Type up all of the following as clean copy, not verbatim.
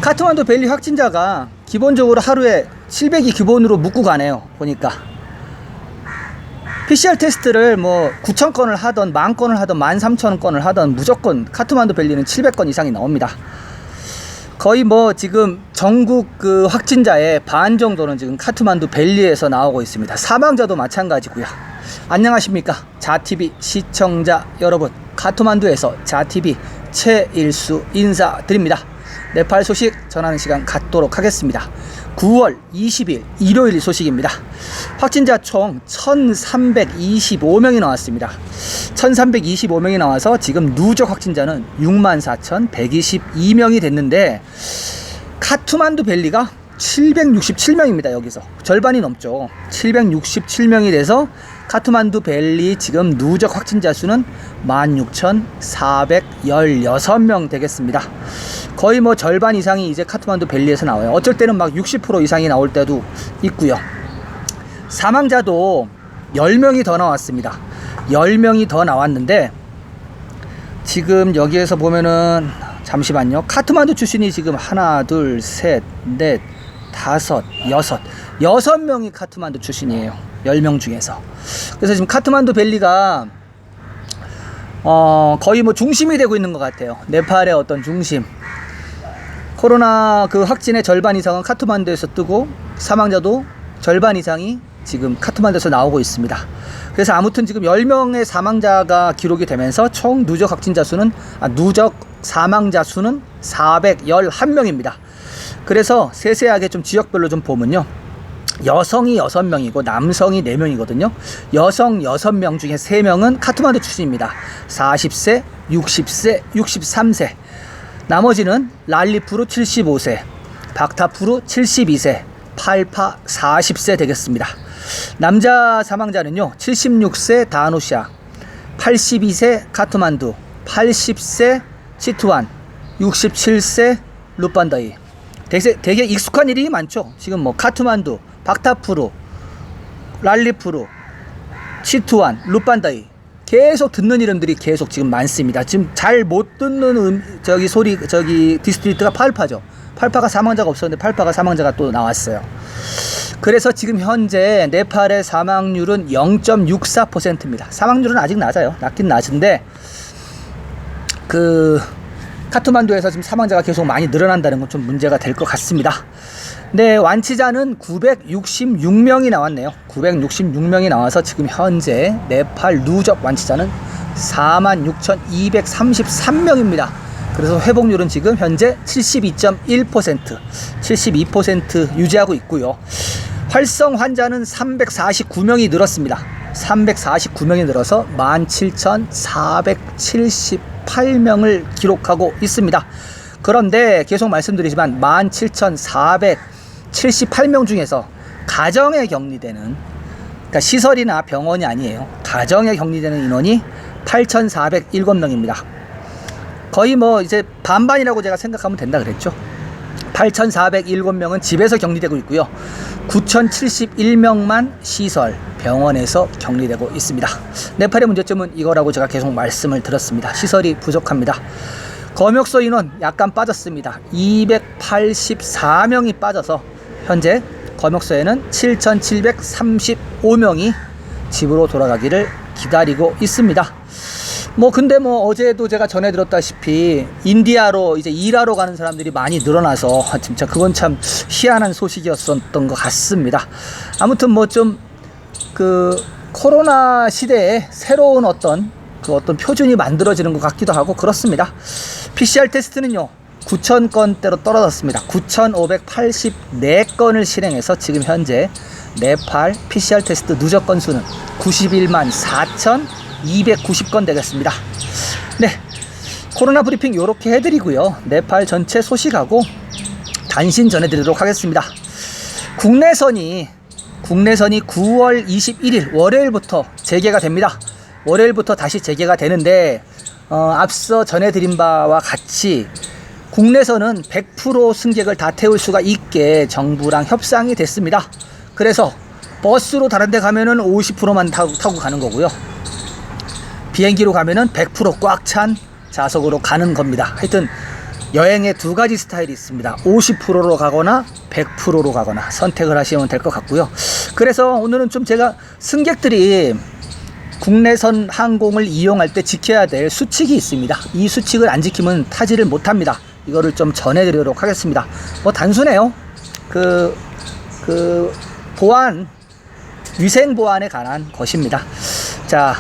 카트만두 벨리 확진자가 기본적으로 하루에 700이 기본으로 묵고 가네요. 보니까 PCR 테스트를 뭐 9,000건을 하던 10,000건을 하던 13,000건을 하던 무조건 카트만두 벨리는 700건 이상이 나옵니다. 거의 뭐 지금 전국 그 확진자의 반 정도는 지금 카트만두 벨리에서 나오고 있습니다. 사망자도 마찬가지고요. 안녕하십니까 자TV 시청자 여러분, 카트만두에서 자TV 최일수 인사드립니다. 네팔 소식 전하는 시간 갖도록 하겠습니다. 9월 20일 일요일 소식입니다. 확진자 총 1325명이 나왔습니다. 1325명이 나와서 지금 누적 확진자는 64,122명이 됐는데 카트만두 벨리가 767명입니다. 여기서 절반이 넘죠. 767명이 돼서 카트만두 벨리 지금 누적 확진자 수는 16,416명 되겠습니다. 거의 뭐 절반 이상이 이제 카트만두 벨리에서 나와요. 어쩔 때는 막 60% 이상이 나올 때도 있고요. 사망자도 10명이 더 나왔습니다. 10명이 더 나왔는데 지금 여기에서 보면은 잠시만요. 카트만두 출신이 지금 하나, 둘, 셋, 넷, 다섯, 여섯 명이 카트만두 출신이에요. 10명 중에서. 그래서 지금 카트만두 벨리가 거의 뭐 중심이 되고 있는 것 같아요. 네팔의 어떤 중심. 코로나 그 확진의 절반 이상은 카트만두에서 뜨고 사망자도 절반 이상이 지금 카트만두에서 나오고 있습니다. 그래서 아무튼 지금 10명의 사망자가 기록이 되면서 총 누적 확진자 수는 누적 사망자 수는 411명입니다. 그래서 세세하게 좀 지역별로 좀 보면요. 여성이 6명이고 남성이 4명이거든요. 여성 6명 중에 3명은 카트만두 출신입니다. 40세, 60세, 63세. 나머지는 랄리푸르 75세, 박타푸르 72세, 팔파 40세 되겠습니다. 남자 사망자는요. 76세 다누샤, 82세 카트만두, 80세 치투안, 67세 루판다이. 되게 익숙한 이름이 많죠. 지금 뭐 카트만두, 박타푸르, 랄리푸르, 치투안, 루판다이. 계속 듣는 이름들이 계속 지금 많습니다. 지금 잘 못 듣는 디스트리크가 팔파죠. 팔파가 사망자가 없었는데 팔파가 사망자가 또 나왔어요. 그래서 지금 현재 네팔의 사망률은 0.64%입니다. 사망률은 아직 낮아요. 낮긴 낮은데 카트만두에서 지금 사망자가 계속 많이 늘어난다는 건 좀 문제가 될 것 같습니다. 네, 완치자는 966명이 나왔네요. 966명이 나와서 지금 현재 네팔 누적 완치자는 46,233명입니다. 그래서 회복률은 지금 현재 72.1%, 72% 유지하고 있고요. 활성 환자는 349명이 늘었습니다. 349명이 늘어서 17,478명을 기록하고 있습니다. 그런데 계속 말씀드리지만 17,478명 중에서 가정에 격리되는, 그러니까 시설이나 병원이 아니에요. 가정에 격리되는 인원이 8,407명입니다. 거의 뭐 이제 반반이라고 제가 생각하면 된다 그랬죠. 8,407명은 집에서 격리되고 있고요. 9,071명만 시설, 병원에서 격리되고 있습니다. 네팔의 문제점은 이거라고 제가 계속 말씀을 드렸습니다. 시설이 부족합니다. 검역소 인원 약간 빠졌습니다. 284명이 빠져서 현재 검역소에는 7,735명이 집으로 돌아가기를 기다리고 있습니다. 근데 어제도 제가 전해드렸다시피 인디아로 이제 일하러 가는 사람들이 많이 늘어나서 진짜 그건 참 희한한 소식이었던 것 같습니다. 아무튼 코로나 시대에 새로운 어떤 표준이 만들어지는 것 같기도 하고 그렇습니다. PCR 테스트는요 9,000건대로 떨어졌습니다. 9,584건을 실행해서 지금 현재 네팔 PCR 테스트 누적 건수는 91만 4,290건 되겠습니다. 네, 코로나 브리핑 이렇게 해드리고요. 네팔 전체 소식하고 단신 전해드리도록 하겠습니다. 국내선이 9월 21일 월요일부터 재개가 됩니다. 월요일부터 다시 재개가 되는데 앞서 전해드린 바와 같이 국내선은 100% 승객을 다 태울 수가 있게 정부랑 협상이 됐습니다. 그래서 버스로 다른 데 가면은 50%만 타고 가는 거고요. 비행기로 가면은 100% 꽉 찬 좌석으로 가는 겁니다. 하여튼 여행에 두 가지 스타일이 있습니다. 50%로 가거나 100%로 가거나 선택을 하시면 될 것 같고요. 그래서 오늘은 좀 제가 승객들이 국내선 항공을 이용할 때 지켜야 될 수칙이 있습니다. 이 수칙을 안 지키면 타지를 못합니다. 이거를 좀 전해드리도록 하겠습니다. 뭐 단순해요. 보안, 위생 보안에 관한 것입니다. 자,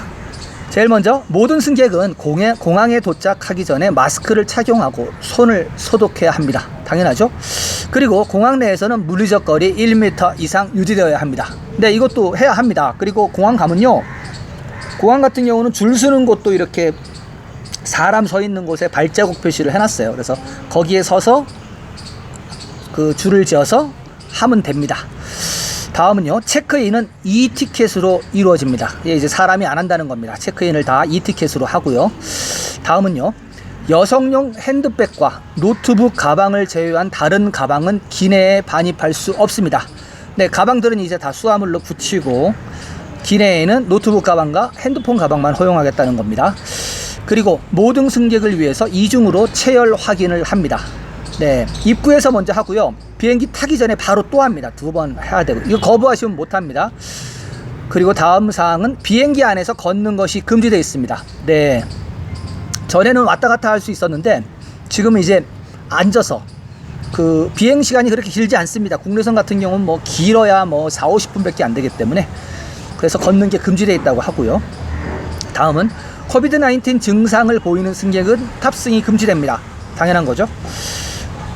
제일 먼저 모든 승객은 공항에 도착하기 전에 마스크를 착용하고 손을 소독해야 합니다. 당연하죠. 그리고 공항 내에서는 물리적 거리 1m 이상 유지되어야 합니다. 네, 이것도 해야 합니다. 그리고 공항 가면요, 공항 같은 경우는 줄 서는 곳도 이렇게 사람 서 있는 곳에 발자국 표시를 해놨어요. 그래서 거기에 서서 그 줄을 지어서 하면 됩니다. 다음은요, 체크인은 이티켓으로 이루어집니다. 이제 사람이 안 한다는 겁니다. 체크인을 다 이티켓으로 하고요. 다음은요, 여성용 핸드백과 노트북 가방을 제외한 다른 가방은 기내에 반입할 수 없습니다. 네, 가방들은 이제 다 수화물로 붙이고 기내에는 노트북 가방과 핸드폰 가방만 허용하겠다는 겁니다. 그리고 모든 승객을 위해서 이중으로 체열 확인을 합니다. 네, 입구에서 먼저 하고요. 비행기 타기 전에 바로 또 합니다. 2번 해야 되고, 이거 거부하시면 못 합니다. 그리고 다음 사항은 비행기 안에서 걷는 것이 금지되어 있습니다. 네, 전에는 왔다 갔다 할 수 있었는데 지금은 이제 앉아서, 그 비행 시간이 그렇게 길지 않습니다. 국내선 같은 경우는 뭐 길어야 뭐 40-50분밖에 안 되기 때문에, 그래서 걷는 게 금지되어 있다고 하고요. 다음은 코비드-19 증상을 보이는 승객은 탑승이 금지됩니다. 당연한 거죠.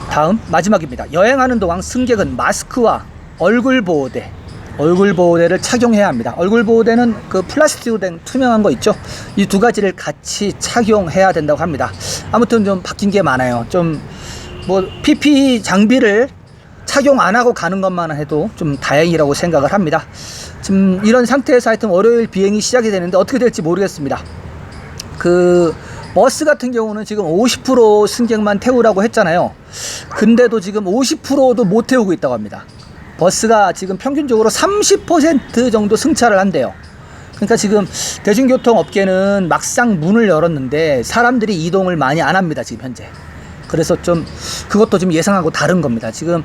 다음 마지막입니다. 여행하는 동안 승객은 마스크와 얼굴 보호대를 착용해야 합니다. 얼굴 보호대는 그 플라스틱으로 된 투명한 거 있죠. 이 두 가지를 같이 착용해야 된다고 합니다. 아무튼 좀 바뀐 게 많아요. 좀 뭐 PPE 장비를 착용 안 하고 가는 것만 해도 좀 다행이라고 생각을 합니다. 지금 이런 상태에서 하여튼 월요일 비행이 시작이 되는데 어떻게 될지 모르겠습니다. 그 버스 같은 경우는 지금 50% 승객만 태우라고 했잖아요. 근데도 지금 50%도 못 태우고 있다고 합니다. 버스가 지금 평균적으로 30% 정도 승차를 한대요. 그러니까 지금 대중교통 업계는 막상 문을 열었는데 사람들이 이동을 많이 안 합니다, 지금 현재. 그래서 좀 그것도 좀 예상하고 다른 겁니다. 지금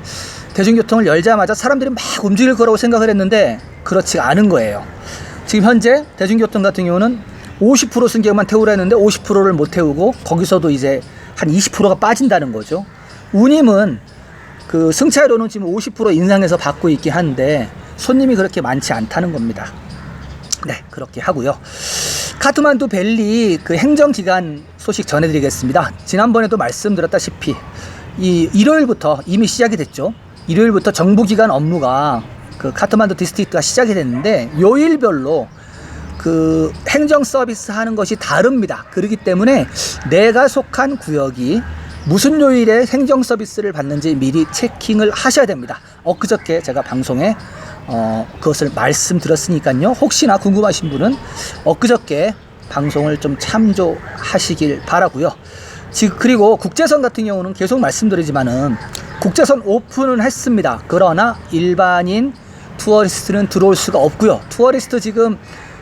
대중교통을 열자마자 사람들이 막 움직일 거라고 생각을 했는데 그렇지가 않은 거예요. 지금 현재 대중교통 같은 경우는 50% 승객만 태우라 했는데 50%를 못 태우고 거기서도 이제 한 20%가 빠진다는 거죠. 운임은 그 승차료는 지금 50% 인상해서 받고 있긴 한데 손님이 그렇게 많지 않다는 겁니다. 네, 그렇게 하고요. 카트만두 벨리 그 행정기간 소식 전해드리겠습니다. 지난번에도 말씀드렸다시피 이 일요일부터 이미 시작이 됐죠. 일요일부터 정부기관 업무가 그 카트만두 디스트릭트가 시작이 됐는데 요일별로 그 행정 서비스 하는 것이 다릅니다. 그렇기 때문에 내가 속한 구역이 무슨 요일에 행정 서비스를 받는지 미리 체킹을 하셔야 됩니다. 엊그저께 제가 방송에 그것을 말씀드렸으니까요. 혹시나 궁금하신 분은 엊그저께 방송을 좀 참조하시길 바라고요. 그리고 국제선 같은 경우는 계속 말씀드리지만은 국제선 오픈은 했습니다. 그러나 일반인 투어리스트는 들어올 수가 없고요. 투어리스트 지금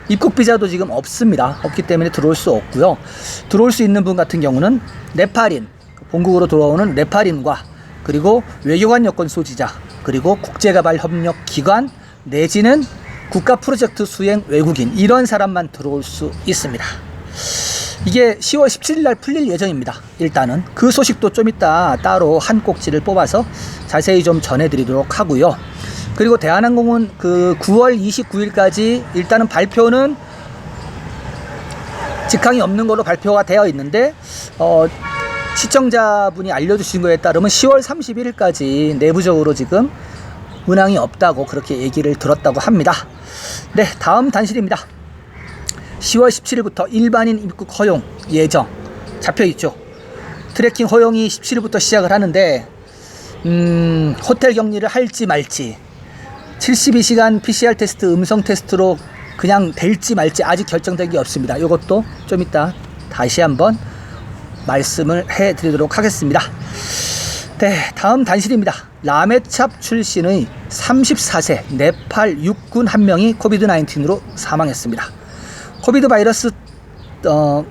입국 비자도 지금 없습니다. 없기 때문에 들어올 수 없고요. 들어올 수 있는 분 같은 경우는 네팔인, 본국으로 돌아오는 네팔인과 그리고 외교관 여권 소지자, 그리고 국제개발협력기관 내지는 국가 프로젝트 수행 외국인, 이런 사람만 들어올 수 있습니다. 이게 10월 17일 날 풀릴 예정입니다. 일단은 그 소식도 좀 이따 따로 한 꼭지를 뽑아서 자세히 좀 전해드리도록 하고요. 그리고 대한항공은 그 9월 29일까지 일단은 발표는 직항이 없는 걸로 발표가 되어 있는데 시청자분이 알려주신 거에 따르면 10월 31일까지 내부적으로 지금 운항이 없다고 그렇게 얘기를 들었다고 합니다. 네, 다음 단실입니다. 10월 17일부터 일반인 입국 허용 예정 잡혀있죠. 트래킹 허용이 17일부터 시작을 하는데 호텔 격리를 할지 말지, 72시간 PCR 테스트 음성 테스트로 그냥 될지 말지 아직 결정된 게 없습니다. 이것도 좀 이따 다시 한번 말씀을 해드리도록 하겠습니다. 네, 다음 단실입니다. 라메찹 출신의 34세 네팔 육군 한 명이 코비드-19으로 사망했습니다. 코비드 바이러스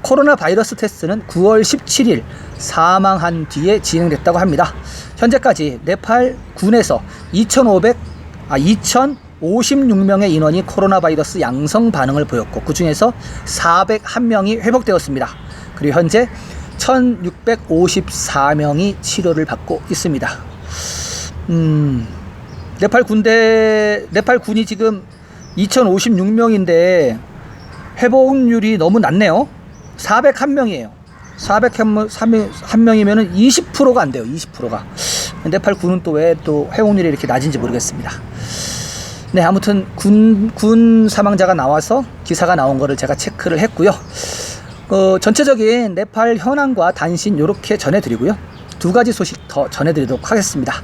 코로나 바이러스 테스트는 9월 17일 사망한 뒤에 진행됐다고 합니다. 현재까지 네팔 군에서 2,056명의 인원이 코로나 바이러스 양성 반응을 보였고, 그 중에서 401명이 회복되었습니다. 그리고 현재 1,654명이 치료를 받고 있습니다. 네팔 군이 지금 2,056명인데 회복률이 너무 낮네요. 401명이에요. 401명이면 20%가 안 돼요. 20%가. 네팔 군은 또 왜 또 회복률이 이렇게 낮은지 모르겠습니다. 네, 아무튼 군 사망자가 나와서 기사가 나온 거를 제가 체크를 했고요. 전체적인 네팔 현황과 단신 이렇게 전해드리고요. 두 가지 소식 더 전해드리도록 하겠습니다.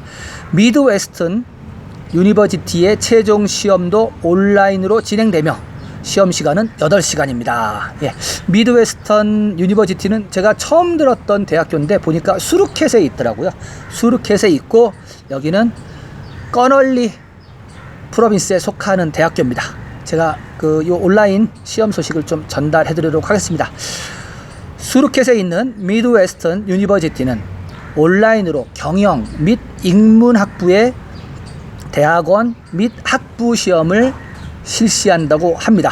미드웨스턴 유니버시티의 최종 시험도 온라인으로 진행되며 시험 시간은 8시간입니다. 예, 미드웨스턴 유니버시티는 제가 처음 들었던 대학교인데 보니까 수르켓에 있더라고요. 수르켓에 있고 여기는 꺼널리 프로빈스에 속하는 대학교입니다. 제가 요 온라인 시험 소식을 좀 전달해 드리도록 하겠습니다. 수르켓에 있는 미드웨스턴 유니버시티는 온라인으로 경영 및 인문학부의 대학원 및 학부 시험을 실시한다고 합니다.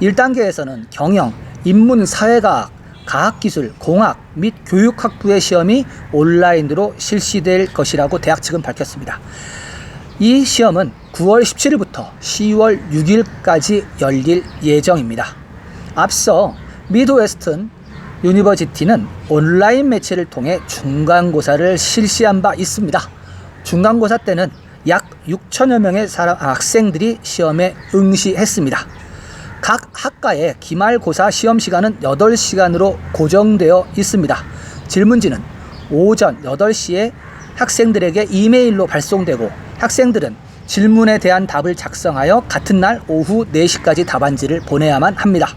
1단계에서는 경영, 인문사회과학, 과학기술, 공학 및 교육학부의 시험이 온라인으로 실시될 것이라고 대학 측은 밝혔습니다. 이 시험은 9월 17일부터 10월 6일까지 열릴 예정입니다. 앞서 미드웨스턴 유니버시티는 온라인 매체를 통해 중간고사를 실시한 바 있습니다. 중간고사 때는 약 6천여 명의 학생들이 시험에 응시했습니다. 각 학과의 기말고사 시험 시간은 8시간으로 고정되어 있습니다. 질문지는 오전 8시에 학생들에게 이메일로 발송되고 학생들은 질문에 대한 답을 작성하여 같은 날 오후 4시까지 답안지를 보내야만 합니다.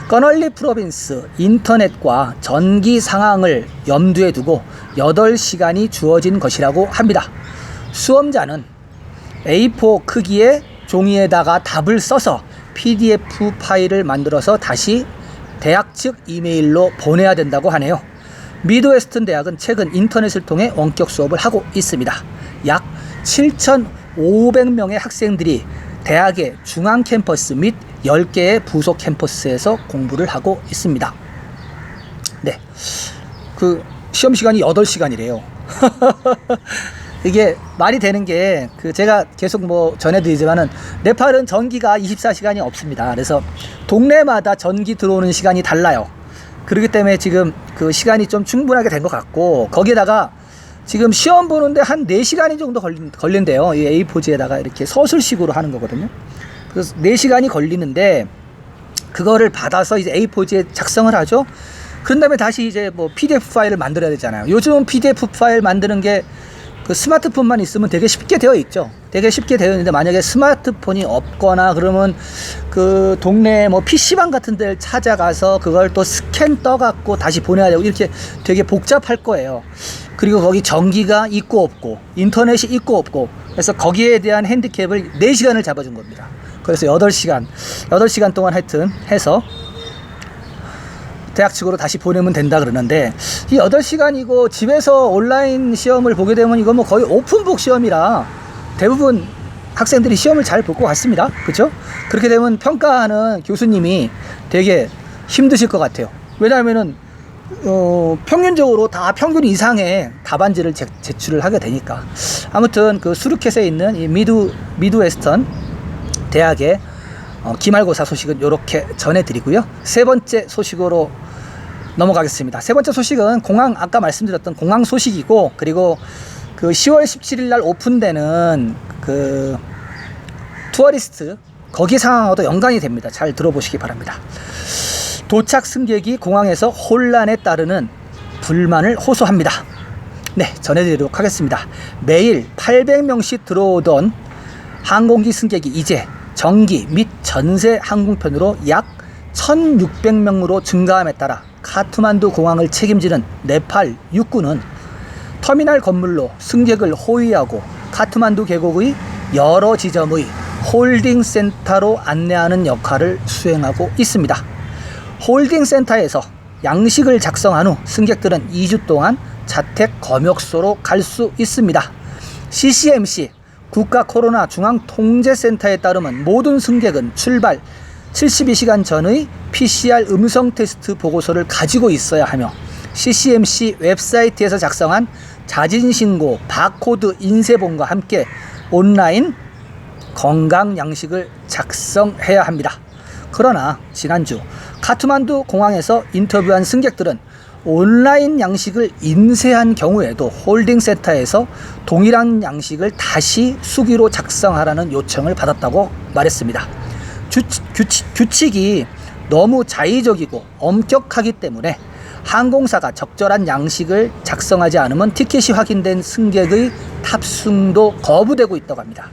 꺼널리 프로빈스 인터넷과 전기 상황을 염두에 두고 8시간이 주어진 것이라고 합니다. 수험자는 A4 크기의 종이에다가 답을 써서 PDF 파일을 만들어서 다시 대학 측 이메일로 보내야 된다고 하네요. 미드웨스턴 대학은 최근 인터넷을 통해 원격 수업을 하고 있습니다. 약 7,500명의 학생들이 대학의 중앙 캠퍼스 및 10개의 부속 캠퍼스에서 공부를 하고 있습니다. 네, 시험 시간이 8시간이래요. 이게 말이 되는 게 제가 계속 전해드리지만은 네팔은 전기가 24시간이 없습니다. 그래서 동네마다 전기 들어오는 시간이 달라요. 그렇기 때문에 지금 시간이 좀 충분하게 된 것 같고, 거기에다가 지금 시험 보는데 한 4시간이 정도 걸린대요. 이 A4지에다가 이렇게 서술식으로 하는 거거든요. 그래서 4시간이 걸리는데 그거를 받아서 이제 A4지에 작성을 하죠. 그런 다음에 다시 이제 PDF 파일을 만들어야 되잖아요. 요즘은 PDF 파일 만드는 게 스마트폰만 있으면 되게 쉽게 되어 있죠. 되게 쉽게 되어 있는데 만약에 스마트폰이 없거나 그러면 동네 PC방 같은 데를 찾아가서 그걸 또 스캔 떠갖고 다시 보내야 되고 이렇게 되게 복잡할 거예요. 그리고 거기 전기가 있고 없고 인터넷이 있고 없고, 그래서 거기에 대한 핸디캡을 4시간을 잡아준 겁니다. 그래서 8시간 동안 하여튼 해서 대학 측으로 다시 보내면 된다 그러는데, 이 8시간이고 집에서 온라인 시험을 보게 되면 이거 거의 오픈북 시험이라 대부분 학생들이 시험을 잘 볼 것 같습니다. 그렇죠? 그렇게 되면 평가하는 교수님이 되게 힘드실 것 같아요. 왜냐하면은 평균적으로 다 평균 이상의 답안지를 제출을 하게 되니까. 아무튼 수르켓에 있는 이 미드웨스턴 대학의 기말고사 소식은 이렇게 전해드리고요. 세 번째 소식으로 넘어가겠습니다. 세 번째 소식은 아까 말씀드렸던 공항 소식이고, 그리고 10월 17일 날 오픈되는 투어리스트 거기 상황하고도 연관이 됩니다. 잘 들어보시기 바랍니다. 도착 승객이 공항에서 혼란에 따르는 불만을 호소합니다. 네, 전해드리도록 하겠습니다. 매일 800명씩 들어오던 항공기 승객이 이제 정기 및 전세 항공편으로 약 1,600명으로 증가함에 따라 카트만두 공항을 책임지는 네팔 육군은 터미널 건물로 승객을 호위하고 카트만두 계곡의 여러 지점의 홀딩 센터로 안내하는 역할을 수행하고 있습니다. 홀딩센터에서 양식을 작성한 후 승객들은 2주 동안 자택 검역소로 갈 수 있습니다. CCMC 국가 코로나 중앙통제센터에 따르면 모든 승객은 출발 72시간 전의 PCR 음성 테스트 보고서를 가지고 있어야 하며 CCMC 웹사이트에서 작성한 자진신고 바코드 인쇄본과 함께 온라인 건강 양식을 작성해야 합니다. 그러나 지난주 카트만두 공항에서 인터뷰한 승객들은 온라인 양식을 인쇄한 경우에도 홀딩센터에서 동일한 양식을 다시 수기로 작성하라는 요청을 받았다고 말했습니다. 규칙이 너무 자의적이고 엄격하기 때문에 항공사가 적절한 양식을 작성하지 않으면 티켓이 확인된 승객의 탑승도 거부되고 있다고 합니다.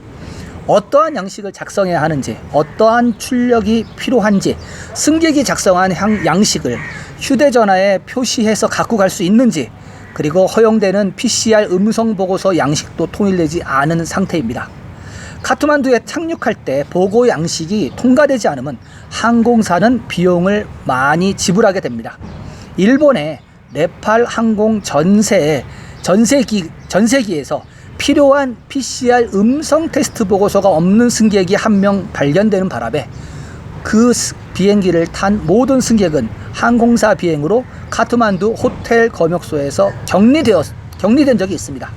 어떠한 양식을 작성해야 하는지, 어떠한 출력이 필요한지, 승객이 작성한 양식을 휴대전화에 표시해서 갖고 갈 수 있는지, 그리고 허용되는 PCR 음성 보고서 양식도 통일되지 않은 상태입니다. 카트만두에 착륙할 때 보고 양식이 통과되지 않으면 항공사는 비용을 많이 지불하게 됩니다. 일본의 네팔 항공 전세기에서 필요한 PCR 음성 테스트 보고서가 없는 승객이 한 명 발견되는 바람에 그 비행기를 탄 모든 승객은 항공사 비행으로 카트만두 호텔 검역소에서 격리된 적이 있습니다.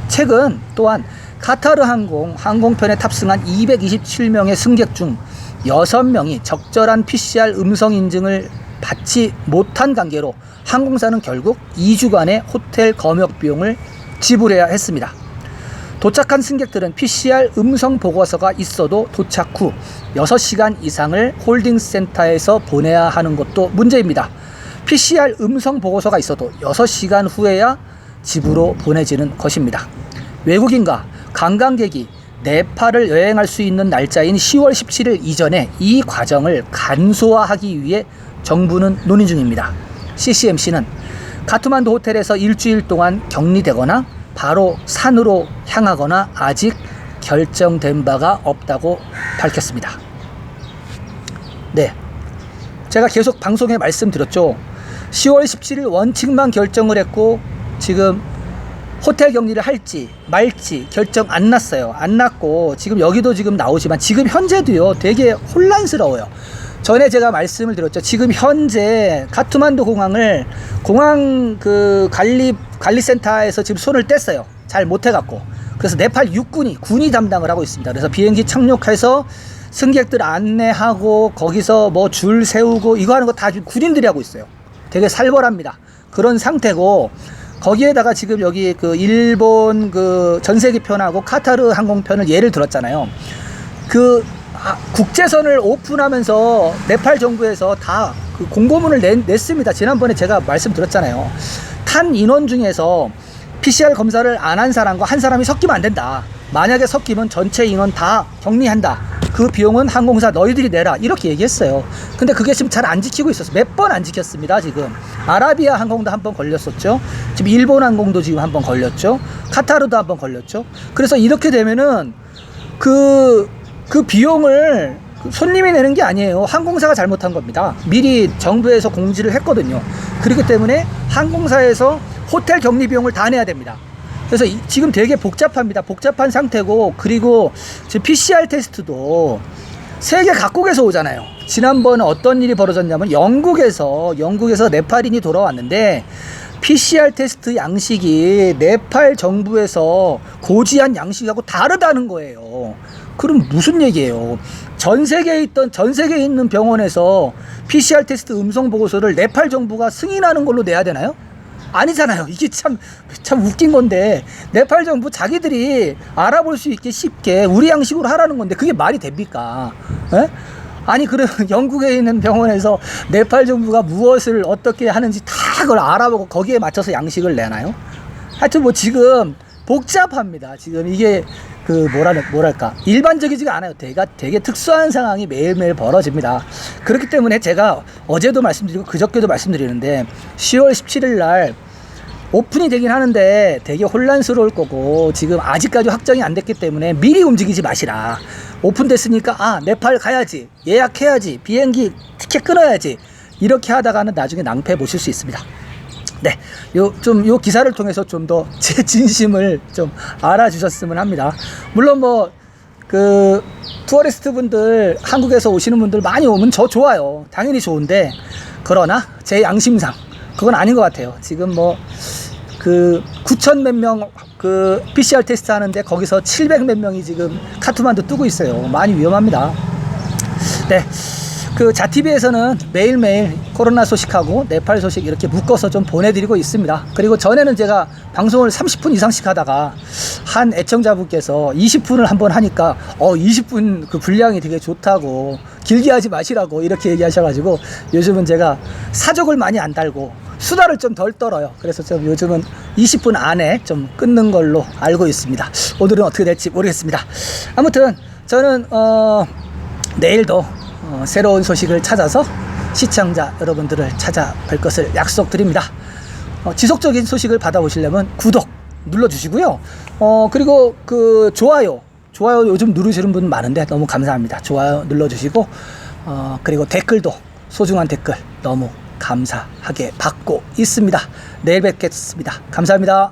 최근 또한 카타르 항공편에 탑승한 227명의 승객 중 6명이 적절한 PCR 음성 인증을 받지 못한 관계로 항공사는 결국 2주간의 호텔 검역 비용을 지불해야 했습니다. 도착한 승객들은 PCR 음성 보고서가 있어도 도착 후 6시간 이상을 홀딩센터에서 보내야 하는 것도 문제입니다. PCR 음성 보고서가 있어도 6시간 후에야 집으로 보내지는 것입니다. 외국인과 관광객이 네팔을 여행할 수 있는 날짜인 10월 17일 이전에 이 과정을 간소화하기 위해 정부는 논의 중입니다. CCMC는 카트만두 호텔에서 일주일 동안 격리되거나 바로 산으로 향하거나 아직 결정된 바가 없다고 밝혔습니다. 네, 제가 계속 방송에 말씀드렸죠. 10월 17일 원칙만 결정을 했고 지금 호텔 격리를 할지 말지 결정 안 났어요. 안 났고 지금 여기도 지금 나오지만 지금 현재도요 되게 혼란스러워요. 전에 제가 말씀을 드렸죠. 지금 현재 카트만두 공항 그 관리센터에서 지금 손을 뗐어요. 잘 못해갖고. 그래서 네팔 군이 담당을 하고 있습니다. 그래서 비행기 착륙해서 승객들 안내하고 거기서 뭐 줄 세우고 이거 하는 거 다 군인들이 하고 있어요. 되게 살벌합니다. 그런 상태고 거기에다가 지금 여기 그 일본 그 전세기 편하고 카타르 항공편을 예를 들었잖아요. 그 국제선을 오픈하면서 네팔 정부에서 다 그 공고문을 냈습니다. 지난번에 제가 말씀드렸잖아요. 탄 인원 중에서 PCR 검사를 안 한 사람과 한 사람이 섞이면 안 된다. 만약에 섞이면 전체 인원 다 격리한다. 그 비용은 항공사 너희들이 내라. 이렇게 얘기했어요. 근데 그게 지금 잘 안 지키고 있었어요. 몇 번 안 지켰습니다. 지금 아라비아 항공도 한 번 걸렸었죠. 지금 일본 항공도 지금 한 번 걸렸죠. 카타르도 한 번 걸렸죠. 그래서 이렇게 되면은 그 비용을 손님이 내는 게 아니에요. 항공사가 잘못한 겁니다. 미리 정부에서 공지를 했거든요. 그렇기 때문에 항공사에서 호텔 격리 비용을 다 내야 됩니다. 그래서 지금 되게 복잡합니다. 복잡한 상태고, 그리고 지금 PCR 테스트도 세계 각국에서 오잖아요. 지난번에 어떤 일이 벌어졌냐면 영국에서 네팔인이 돌아왔는데 PCR 테스트 양식이 네팔 정부에서 고지한 양식하고 다르다는 거예요. 그럼 무슨 얘기예요? 전 세계에 있는 병원에서 PCR 테스트 음성 보고서를 네팔 정부가 승인하는 걸로 내야 되나요? 아니잖아요. 이게 참 웃긴 건데, 네팔 정부 자기들이 알아볼 수 있게 쉽게 우리 양식으로 하라는 건데 그게 말이 됩니까? 에? 아니, 그럼 영국에 있는 병원에서 네팔 정부가 무엇을 어떻게 하는지 다 그걸 알아보고 거기에 맞춰서 양식을 내나요? 하여튼 뭐 지금 복잡합니다. 지금 이게 뭐랄까 일반적이지가 않아요. 되게 특수한 상황이 매일매일 벌어집니다. 그렇기 때문에 제가 어제도 말씀드리고 그저께도 말씀드리는데 10월 17일 날 오픈이 되긴 하는데 되게 혼란스러울 거고, 지금 아직까지 확정이 안 됐기 때문에 미리 움직이지 마시라. 오픈됐으니까 네팔 가야지, 예약해야지, 비행기 티켓 끊어야지, 이렇게 하다가는 나중에 낭패 보실 수 있습니다. 네, 요 기사를 통해서 좀 더 제 진심을 좀 알아주셨으면 합니다. 물론 뭐 그 투어리스트 분들, 한국에서 오시는 분들 많이 오면 저 좋아요. 당연히 좋은데, 그러나 제 양심상 그건 아닌 것 같아요. 지금 뭐 그 9천 몇 명 그 PCR 테스트 하는데 거기서 700 몇 명이 지금 카트만두 뜨고 있어요. 많이 위험합니다. 네, 그 자TV에서는 매일매일 코로나 소식하고 네팔 소식 이렇게 묶어서 좀 보내드리고 있습니다. 그리고 전에는 제가 방송을 30분 이상씩 하다가 한 애청자분께서 20분을 한번 하니까 20분 그 분량이 되게 좋다고, 길게 하지 마시라고 이렇게 얘기하셔가지고 요즘은 제가 사족을 많이 안 달고 수다를 좀 덜 떨어요. 그래서 좀 요즘은 20분 안에 좀 끊는 걸로 알고 있습니다. 오늘은 어떻게 될지 모르겠습니다. 아무튼 저는 내일도 새로운 소식을 찾아서 시청자 여러분들을 찾아뵐 것을 약속드립니다. 지속적인 소식을 받아보시려면 구독 눌러주시고요. 그리고 그 좋아요 요즘 누르시는 분 많은데 너무 감사합니다. 좋아요 눌러주시고, 그리고 댓글도, 소중한 댓글 너무 감사하게 받고 있습니다. 내일 뵙겠습니다. 감사합니다.